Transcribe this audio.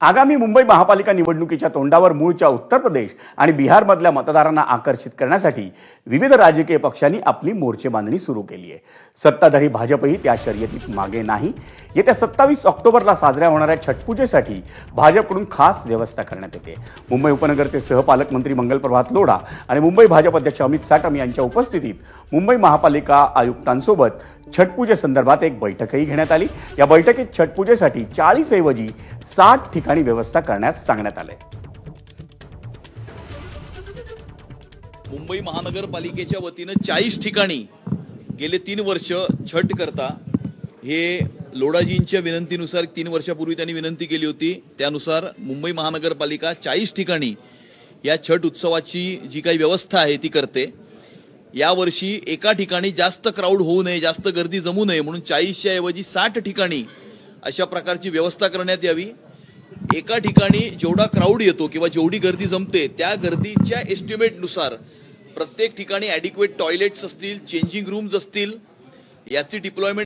आगामी मुंबई महापालिका निवडणुकीच्या तोंडावर मूळच्या उत्तर प्रदेश आणि बिहारमधल्या मतदारांना आकर्षित करण्यासाठी विविध राजकीय पक्षांनी आपली मोर्चे बांधणी सुरू केली आहे। सत्ताधारी भाजपही त्या शर्यतीत मागे नाही। येत्या 27 ऑक्टोबरला साजऱ्या होणाऱ्या छठपूजेसाठी भाजपकडून खास व्यवस्था करण्यात येते। मुंबई उपनगरचे सहपालकमंत्री मंगल प्रभात लोढा आणि मुंबई भाजप अध्यक्ष अमित साटम यांच्या उपस्थितीत मुंबई महापालिका आयुक्तांसोबत छठपूजेसंदर्भात एक बैठकही घेण्यात आली। या बैठकीत छठपूजेसाठी 40 ऐवजी 60 ठिकाणी व्यवस्था करण्यास सांगण्यात आले। मुंबई महानगरपालिकेच्या वतीनं 40 ठिकाणी गेले 3 वर्ष छठ करता हे लोढाजींच्या विनंतीनुसार 3 वर्षापूर्वी त्यांनी विनंती केली होती, त्यानुसार मुंबई महानगरपालिका 40 ठिकाणी या छठ उत्सवाची जी काही व्यवस्था आहे ती करते। यावर्षी एका ठिकाणी जास्त क्राऊड होऊ नये, जास्त गर्दी जमू नये म्हणून 40च्या ऐवजी 60 ठिकाणी अशा प्रकारची व्यवस्था करण्यात यावी। एका ठिकाणी जेवढा क्राऊड येतो किंवा जेवढी गर्दी जमते त्या गर्दीच्या एस्टिमेटनुसार प्रत्येक ठिकाणी ॲडिक्वेट टॉयलेट्स असतील, चेंजिंग रूम्स असतील, याची डिप्लॉयमेंट